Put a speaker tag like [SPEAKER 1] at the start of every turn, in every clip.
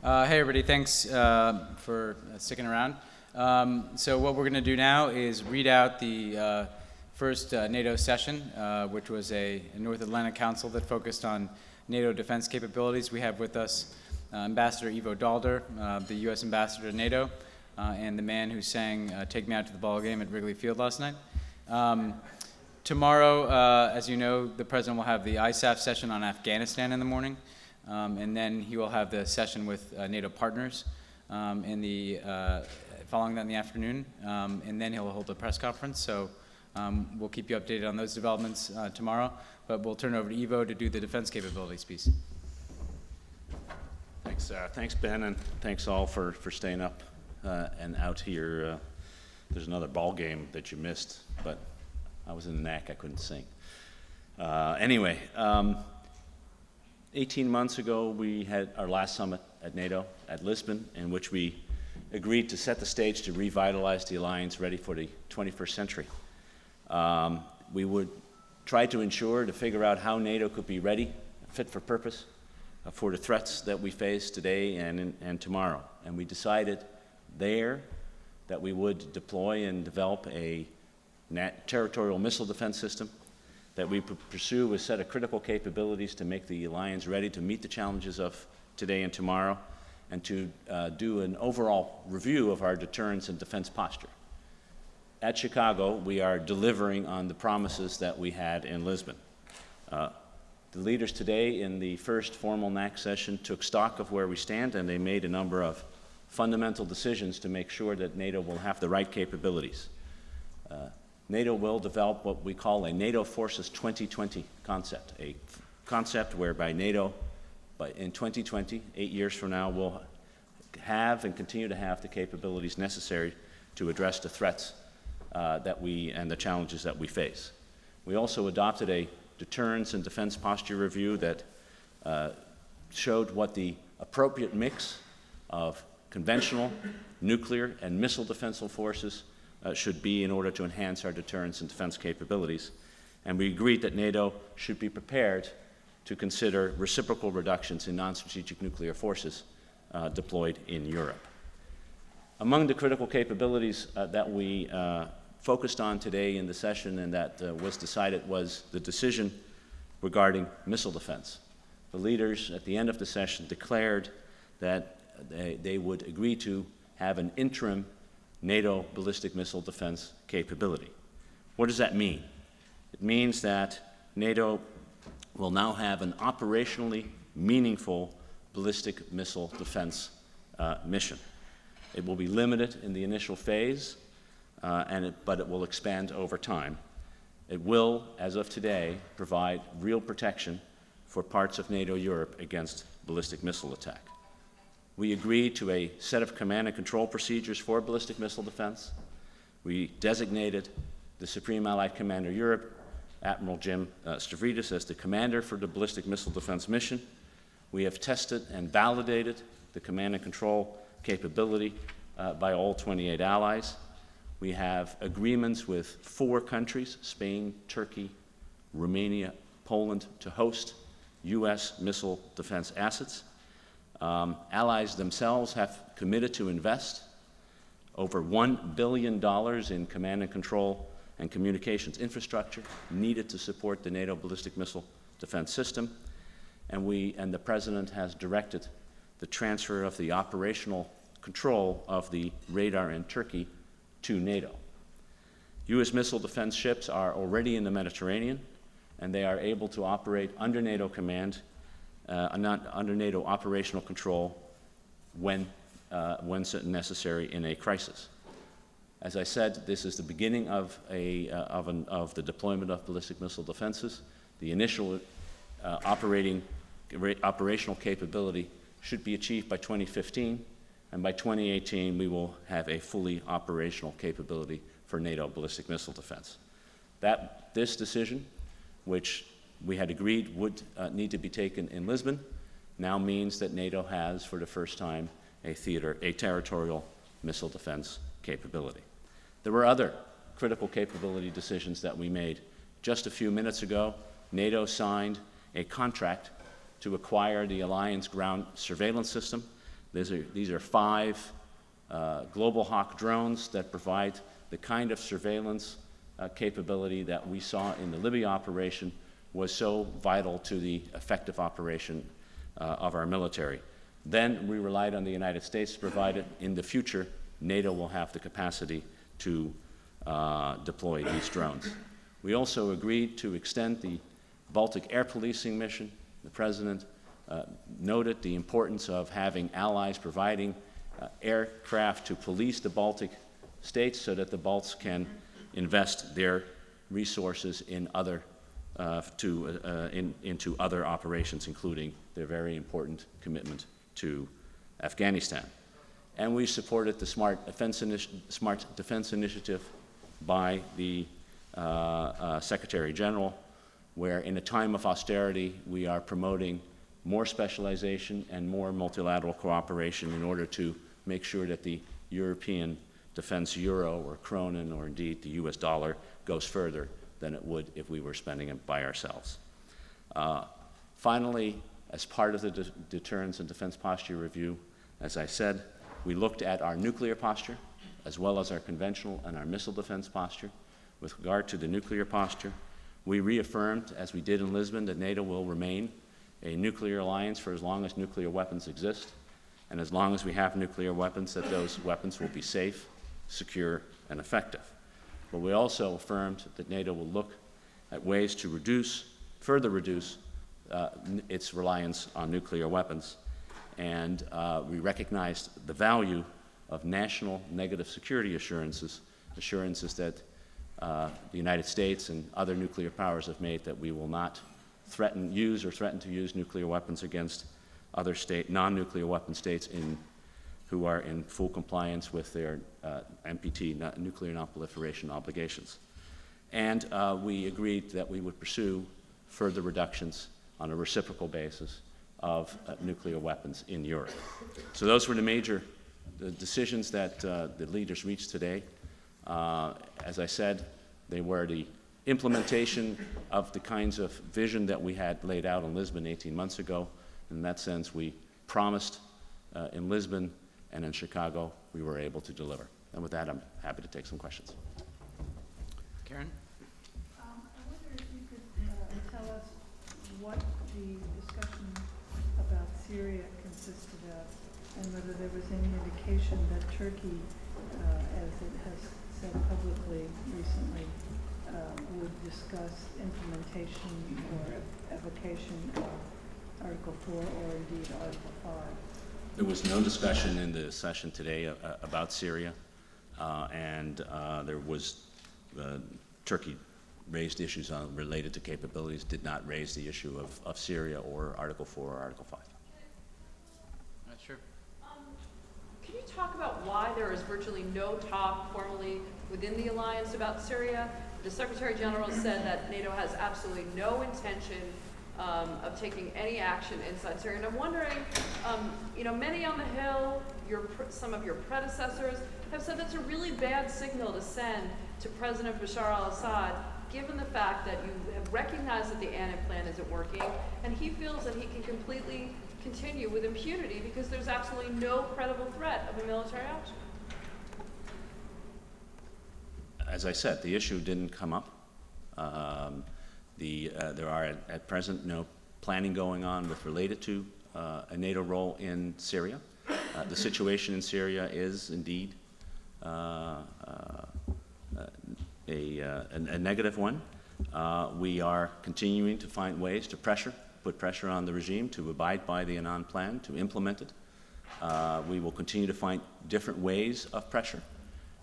[SPEAKER 1] Hey everybody, thanks for sticking around. So what we're going to do now is read out the first NATO session, which was a North Atlantic Council that focused on NATO defense capabilities. We have with us Ambassador Ivo Daalder, the U.S. Ambassador to NATO, and the man who sang Take Me Out to the Ball Game at Wrigley Field last night. Tomorrow, as you know, the President will have the ISAF session on Afghanistan in the morning. And then he will have the session with NATO partners following that in the afternoon. And then he'll hold a press conference. So we'll keep you updated on those developments tomorrow. But we'll turn it over to Ivo to do the defense capabilities piece.
[SPEAKER 2] Thanks, Ben, and thanks all for staying up and out here. There's another ball game that you missed, but I was in the neck. I couldn't sing. Anyway. 18 months ago, we had our last summit at NATO at Lisbon, in which we agreed to set the stage to revitalize the alliance ready for the 21st century. We would try to figure out how NATO could be ready, fit for purpose, for the threats that we face today and tomorrow. And we decided there that we would deploy and develop a territorial missile defense system, that we pursue a set of critical capabilities to make the alliance ready to meet the challenges of today and tomorrow, and to do an overall review of our deterrence and defense posture. At Chicago, we are delivering on the promises that we had in Lisbon. The leaders today in the first formal NAC session took stock of where we stand, and they made a number of fundamental decisions to make sure that NATO will have the right capabilities. NATO will develop what we call a NATO Forces 2020 concept, a concept whereby NATO, in 2020, 8 years from now, will have and continue to have the capabilities necessary to address the threats and the challenges that we face. We also adopted a deterrence and defense posture review that showed what the appropriate mix of conventional, nuclear, and missile defensive forces should be in order to enhance our deterrence and defense capabilities. And we agreed that NATO should be prepared to consider reciprocal reductions in non-strategic nuclear forces deployed in Europe. Among the critical capabilities that we focused on today in the session and that was decided was the decision regarding missile defense. The leaders at the end of the session declared that they would agree to have an interim NATO ballistic missile defense capability. What does that mean? It means that NATO will now have an operationally meaningful ballistic missile defense mission. It will be limited in the initial phase, but it will expand over time. It will, as of today, provide real protection for parts of NATO Europe against ballistic missile attack. We agreed to a set of command and control procedures for ballistic missile defense. We designated the Supreme Allied Commander Europe, Admiral Jim Stavridis, as the commander for the ballistic missile defense mission. We have tested and validated the command and control capability by all 28 allies. We have agreements with 4 countries, Spain, Turkey, Romania, Poland, to host U.S. missile defense assets. Allies themselves have committed to invest over $1 billion in command and control and communications infrastructure needed to support the NATO ballistic missile defense system. And the President has directed the transfer of the operational control of the radar in Turkey to NATO. U.S. missile defense ships are already in the Mediterranean, and they are able to operate under NATO command, under NATO operational control when necessary in a crisis. As I said, this is the beginning of the deployment of ballistic missile defenses. The initial operational capability should be achieved by 2015, and by 2018 we will have a fully operational capability for NATO ballistic missile defense. This decision, which we had agreed would need to be taken in Lisbon, now means that NATO has, for the first time, a territorial missile defense capability. There were other critical capability decisions that we made. Just a few minutes ago, NATO signed a contract to acquire the Alliance ground surveillance system These are 5 Global Hawk drones that provide the kind of surveillance capability that we saw in the Libya operation was so vital to the effective operation of our military. Then we relied on the United States to provide it. In the future, NATO will have the capacity to deploy these drones. We also agreed to extend the Baltic air policing mission. The President noted the importance of having allies providing aircraft to police the Baltic states so that the Balts can invest their resources in into other operations, including their very important commitment to Afghanistan. And we supported the Smart Defense Initiative by the Secretary General, where in a time of austerity we are promoting more specialization and more multilateral cooperation in order to make sure that the European defense euro or kronen or indeed the US dollar goes further than it would if we were spending it by ourselves. Finally, as part of the Deterrence and Defense Posture Review, as I said, we looked at our nuclear posture as well as our conventional and our missile defense posture. With regard to the nuclear posture, we reaffirmed, as we did in Lisbon, that NATO will remain a nuclear alliance for as long as nuclear weapons exist, and as long as we have nuclear weapons, that those weapons will be safe, secure, and effective. But we also affirmed that NATO will look at ways to further reduce its reliance on nuclear weapons, and we recognized the value of national negative security assurances that the United States and other nuclear powers have made, that we will not threaten to use nuclear weapons against other non-nuclear weapon states who are in full compliance with their NPT, nuclear non-proliferation obligations. And we agreed that we would pursue further reductions on a reciprocal basis of nuclear weapons in Europe. So those were the major decisions that the leaders reached today. As I said, they were the implementation of the kinds of vision that we had laid out in Lisbon 18 months ago. In that sense, we promised in Lisbon and in Chicago we were able to deliver. And with that, I'm happy to take some questions.
[SPEAKER 1] Karen?
[SPEAKER 3] I wonder if you could tell us what the discussion about Syria consisted of, and whether there was any indication that Turkey, as it has said publicly recently, would discuss implementation or evocation of Article 4 or indeed Article 5.
[SPEAKER 2] There was no discussion in the session today about Syria, and there was Turkey raised issues related to capabilities, did not raise the issue of Syria or Article 4 or Article 5.
[SPEAKER 1] Sure.
[SPEAKER 4] Can you talk about why there is virtually no talk formally within the alliance about Syria? The Secretary General said that NATO has absolutely no intention of taking any action inside Syria. And I'm wondering, many on the Hill, some of your predecessors have said that's a really bad signal to send to President Bashar al-Assad, given the fact that you have recognized that the Annan plan isn't working, and he feels that he can completely continue with impunity because there's absolutely no credible threat of a military action.
[SPEAKER 2] As I said, the issue didn't come up. There are at present no planning going on related to a NATO role in Syria. The situation in Syria is indeed a negative one. We are continuing to find ways to put pressure on the regime to abide by the Annan plan, to implement it. We will continue to find different ways of pressure,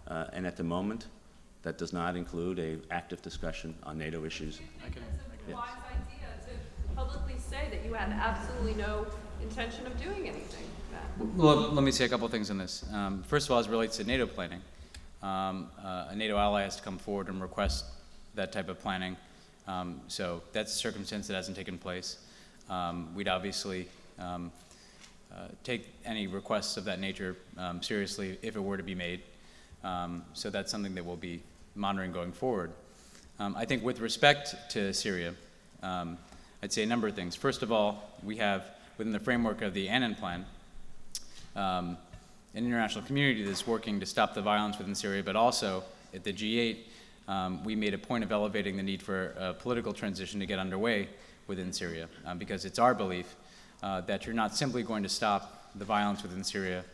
[SPEAKER 2] and at the moment, that does not include an active discussion on NATO issues.
[SPEAKER 4] It's a wise idea to publicly say that you had absolutely no intention of doing anything.
[SPEAKER 1] Well, let me say a couple things on this. First of all, as it relates to NATO planning, a NATO ally has to come forward and request that type of planning. So that's a circumstance that hasn't taken place. We'd obviously take any requests of that nature seriously if it were to be made. So that's something that we'll be monitoring going forward. I think with respect to Syria, I'd say a number of things. First of all, we have, within the framework of the Annan plan, an international community that's working to stop the violence within Syria, but also at the G8, we made a point of elevating the need for a political transition to get underway within Syria, because it's our belief that you're not simply going to stop the violence within Syria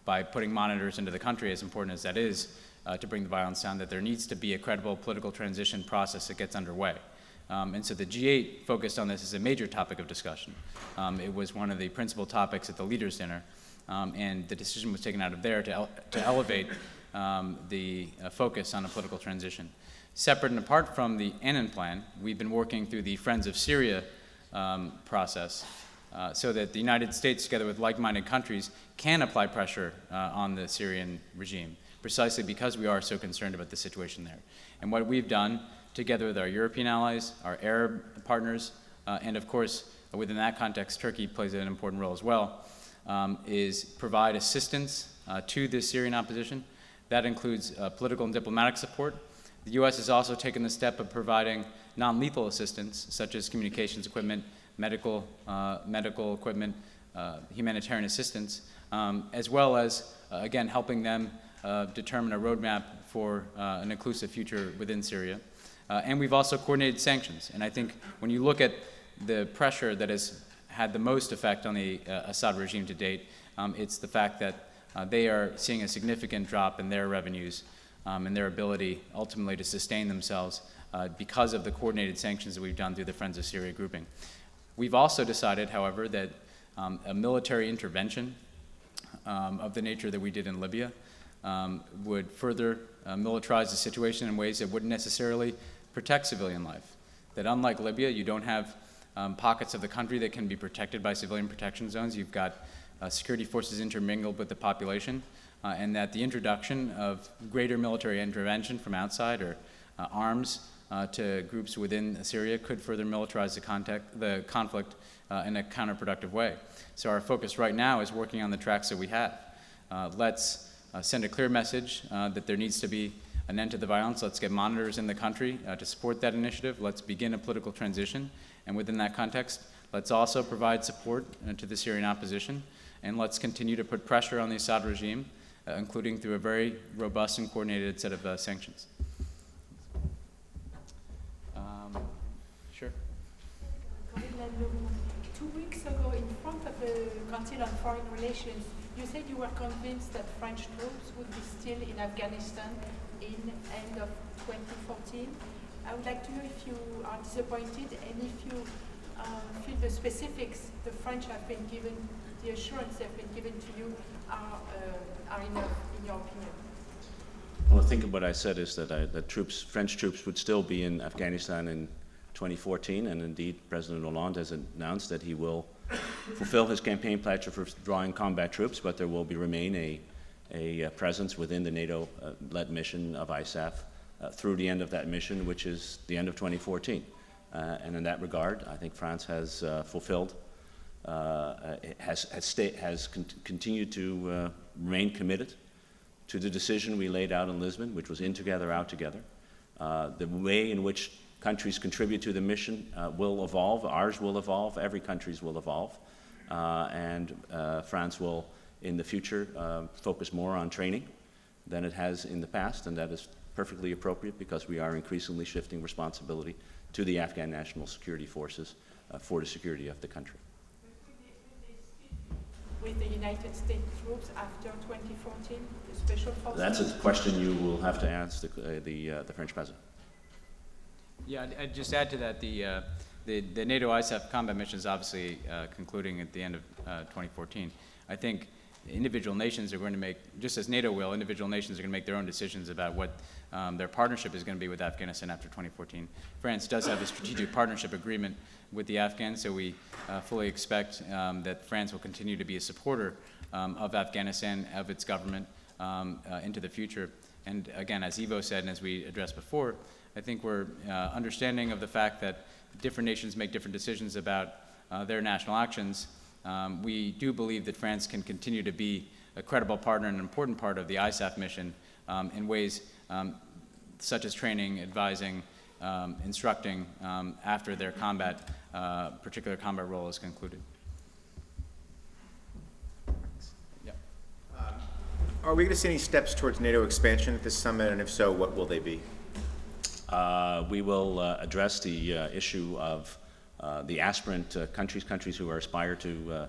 [SPEAKER 1] by putting monitors into the country, as important as that is, to bring the violence down, that there needs to be a credible political transition process that gets underway. And so the G8 focused on this as a major topic of discussion. It was one of the principal topics at the leaders' dinner, and the decision was taken out of there to elevate the focus on a political transition. Separate and apart from the Annan Plan, we've been working through the Friends of Syria process so that the United States, together with like-minded countries, can apply pressure on the Syrian regime, precisely because we are so concerned about the situation there. And what we've done, together with our European allies, our Arab partners, and of course, within that context, Turkey plays an important role as well, is provide assistance to the Syrian opposition. That includes political and diplomatic support. The U.S. has also taken the step of providing non-lethal assistance, such as communications equipment, medical equipment, humanitarian assistance, as well as, again, helping them determine a roadmap for an inclusive future within Syria. And we've also coordinated sanctions. And I think when you look at the pressure that has had the most effect on the Assad regime to date, it's the fact that they are seeing a significant drop in their revenues and their ability ultimately to sustain themselves because of the coordinated sanctions that we've done through the Friends of Syria grouping. We've also decided, however, that a military intervention of the nature that we did in Libya would further militarize the situation in ways that wouldn't necessarily protect civilian life. That unlike Libya, you don't have pockets of the country that can be protected by civilian protection zones. You've got security forces intermingled with the population, and that the introduction of greater military intervention from outside or arms to groups within Syria could further militarize the conflict in a counterproductive way. So our focus right now is working on the tracks that we have. Let's send a clear message that there needs to be an end to the violence. Let's get monitors in the country to support that initiative. Let's begin a political transition. And within that context, let's also provide support to the Syrian opposition. And let's continue to put pressure on the Assad regime, including through a very robust and coordinated set of sanctions. Sure.
[SPEAKER 5] 2 weeks ago, in front of the Council on Foreign Relations, you said you were convinced that French troops would be still in Afghanistan in end of 2014. I would like to know if you are disappointed and if you feel the specifics the French have been given, the assurance they have been given to you are enough, in your opinion.
[SPEAKER 2] Well, I think what I said is that French troops would still be in Afghanistan in 2014, and indeed President Hollande has announced that he will fulfill his campaign pledge of withdrawing combat troops, but there will remain a presence within the NATO-led mission of ISAF through the end of that mission, which is the end of 2014. And in that regard, I think France has fulfilled, has continued to remain committed to the decision we laid out in Lisbon, which was in together, out together. The way in which countries contribute to the mission will evolve. Ours will evolve. Every country's will evolve. And France will, in the future, focus more on training than it has in the past, and that is perfectly appropriate because we are increasingly shifting responsibility to the Afghan National Security Forces for the security of the country.
[SPEAKER 5] With the United States troops after 2014, the special forces?
[SPEAKER 2] That's a question you will have to ask the French president.
[SPEAKER 1] Yeah, I'd just add to that, the NATO ISAF combat mission is obviously concluding at the end of 2014. I think individual nations are going to make, just as NATO will, individual nations are going to make their own decisions about what their partnership is going to be with Afghanistan after 2014. France does have a strategic partnership agreement with the Afghans, so we fully expect that France will continue to be a supporter of Afghanistan, of its government, into the future. And again, as Ivo said, and as we addressed before, I think we're understanding of the fact that different nations make different decisions about their national actions. We do believe that France can continue to be a credible partner and an important part of the ISAF mission in ways such as training, advising, instructing after their particular combat role is concluded.
[SPEAKER 6] Are we going to see any steps towards NATO expansion at this summit, and if so, what will they be?
[SPEAKER 2] We will address the issue of the aspirant countries who are aspire to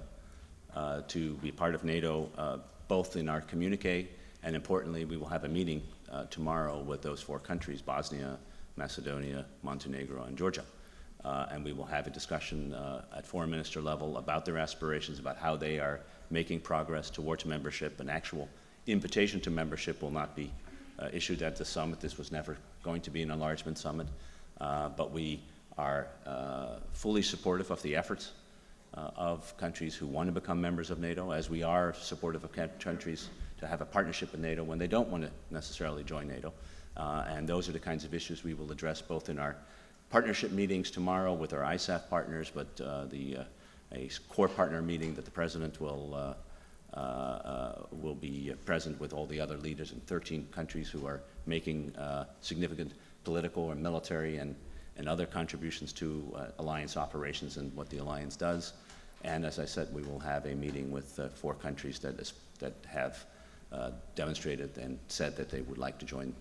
[SPEAKER 2] be part of NATO, both in our communique, and importantly, we will have a meeting tomorrow with those 4 countries, Bosnia, Macedonia, Montenegro, and Georgia. And we will have a discussion at foreign minister level about their aspirations, about how they are making progress towards membership. An actual invitation to membership will not be issued at the summit. This was never going to be an enlargement summit, but we are fully supportive of the efforts of countries who want to become members of NATO, as we are supportive of countries to have a partnership with NATO when they don't want to necessarily join NATO. And those are the kinds of issues we will address both in our partnership meetings tomorrow with our ISAF partners, but a core partner meeting that the President will be present with all the other leaders in 13 countries who are making significant political and military and other contributions to alliance operations and what the alliance does. And as I said, we will have a meeting with 4 countries that have demonstrated and said that they would like to join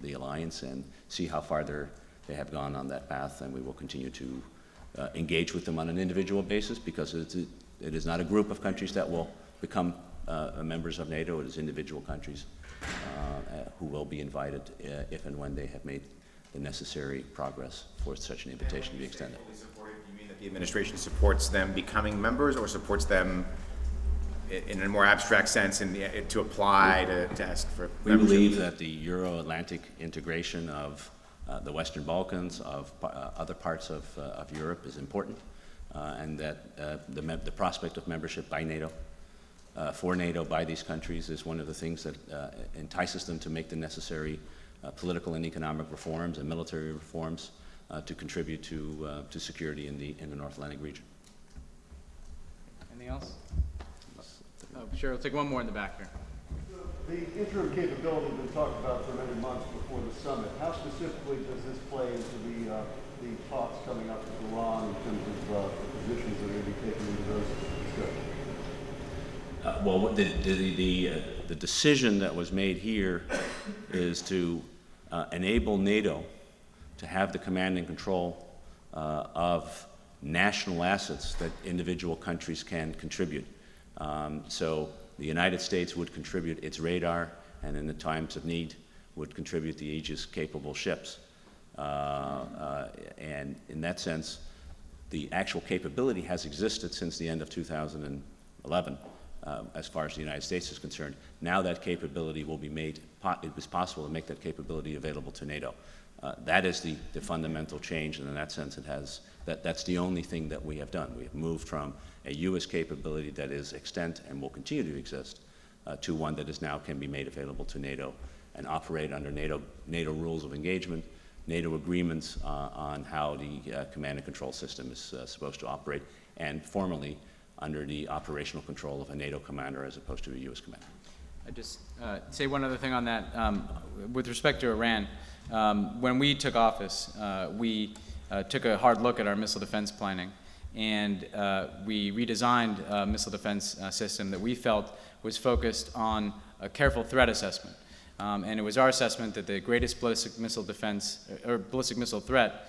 [SPEAKER 2] the alliance, and see how far they have gone on that path. And we will continue to engage with them on an individual basis, because it is not a group of countries that will become members of NATO. It is individual countries who will be invited if and when they have made the necessary progress for such an invitation to be extended.
[SPEAKER 6] Fully supported, you mean that the administration supports them becoming members, or supports them in a more abstract sense to apply to ask for membership?
[SPEAKER 2] We believe that the Euro-Atlantic integration of the Western Balkans, of other parts of Europe is important, and that the prospect of membership by NATO, for NATO by these countries, is one of the things that entices them to make the necessary political and economic reforms and military reforms to contribute to security in the North Atlantic region.
[SPEAKER 1] Anything else? Oh, sure, we'll take one more in the back here.
[SPEAKER 7] The interim capability has been talked about for many months before the summit. How specifically does this play into the talks coming up with Iran in terms of the positions that are going to be taken into those discussions?
[SPEAKER 2] Well, the decision that was made here is to enable NATO to have the command and control of national assets that individual countries can contribute. So the United States would contribute its radar, and in the times of need would contribute the Aegis-capable ships. And in that sense, the actual capability has existed since the end of 2011, as far as the United States is concerned. Now that capability will be made, it was possible to make that capability available to NATO. That is the fundamental change, and in that sense that's the only thing that we have done. We have moved from a U.S. capability that is extant and will continue to exist to one that is now can be made available to NATO and operate under NATO rules of engagement, NATO agreements on how the command and control system is supposed to operate, and formally under the operational control of a NATO commander as opposed to a U.S. commander.
[SPEAKER 1] I just say one other thing on that. With respect to Iran, when we took office, we took a hard look at our missile defense planning, and we redesigned a missile defense system that we felt was focused on a careful threat assessment. And it was our assessment that the greatest ballistic missile defense, or ballistic missile threat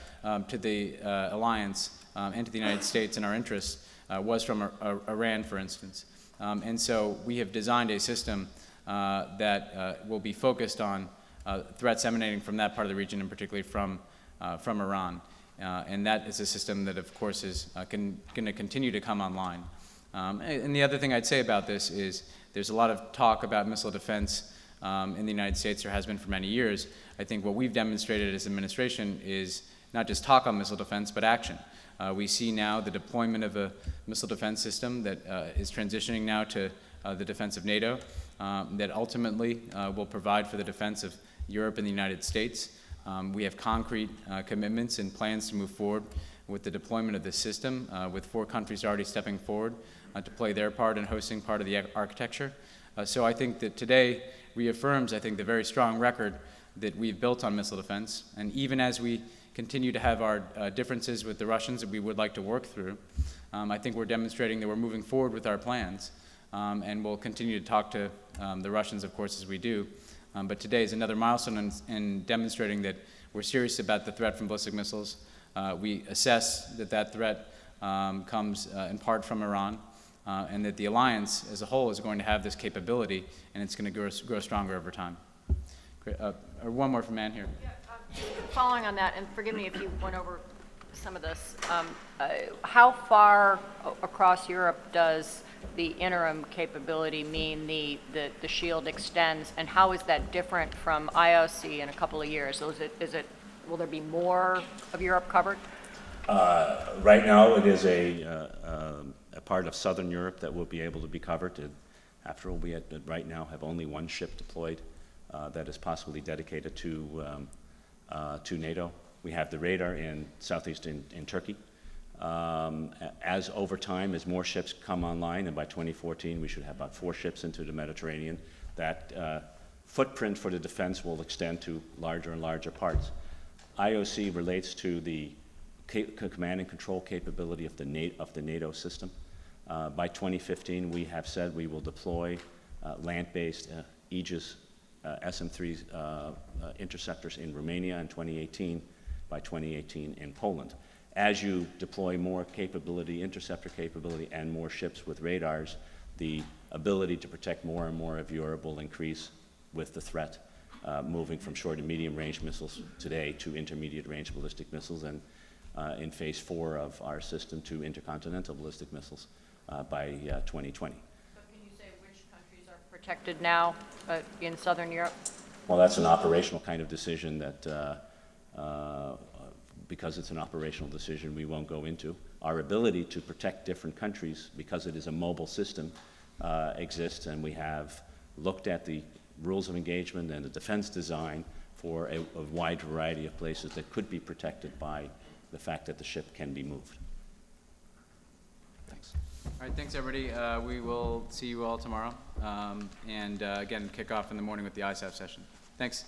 [SPEAKER 1] to the alliance and to the United States and our interests was from Iran, for instance. And so we have designed a system that will be focused on threats emanating from that part of the region, and particularly from Iran. And that is a system that, of course, is going to continue to come online. And the other thing I'd say about this is there's a lot of talk about missile defense in the United States. There has been for many years. I think what we've demonstrated as administration is not just talk on missile defense, but action. We see now the deployment of a missile defense system that is transitioning now to the defense of NATO, that ultimately will provide for the defense of Europe and the United States. We have concrete commitments and plans to move forward with the deployment of this system, with 4 countries already stepping forward to play their part in hosting part of the architecture. So I think that today reaffirms, I think, the very strong record that we've built on missile defense. And even as we continue to have our differences with the Russians that we would like to work through, I think we're demonstrating that we're moving forward with our plans. and we'll continue to talk to the Russians, of course, as we do. But today is another milestone in demonstrating that we're serious about the threat from ballistic missiles. We assess that that threat comes in part from Iran, and that the alliance as a whole is going to have this capability, and it's going to grow stronger over time. Great. Or one more from Ann here.
[SPEAKER 8] Yeah, following on that, and forgive me if you went over some of this, how far across Europe does the interim capability mean the shield extends, and how is that different from IOC in a couple of years? So will there be more of Europe covered?
[SPEAKER 2] Right now, it is a part of southern Europe that will be able to be covered. After all, we right now have only one ship deployed that is possibly dedicated to NATO. We have the radar in southeast in Turkey. As over time, as more ships come online, and by 2014 we should have about 4 ships into the Mediterranean, that footprint for the defense will extend to larger and larger parts. IOC relates to the command and control capability of the NATO system. By 2015, we have said we will deploy land-based Aegis SM-3 interceptors in Romania in 2018, by 2018 in Poland. As you deploy more capability, interceptor capability, and more ships with radars, the ability to protect more and more of Europe will increase with the threat, moving from short and medium range missiles today to intermediate range ballistic missiles, and in phase 4 of our system to intercontinental ballistic missiles by 2020.
[SPEAKER 8] So can you say which countries are protected now in southern Europe?
[SPEAKER 2] Well, that's an operational kind of decision that, because it's an operational decision, we won't go into. Our ability to protect different countries, because it is a mobile system, exists, and we have looked at the rules of engagement and the defense design for a wide variety of places that could be protected by the fact that the ship can be moved. Thanks.
[SPEAKER 1] All right, thanks everybody. We will see you all tomorrow, and again, kick off in the morning with the ISAF session. Thanks.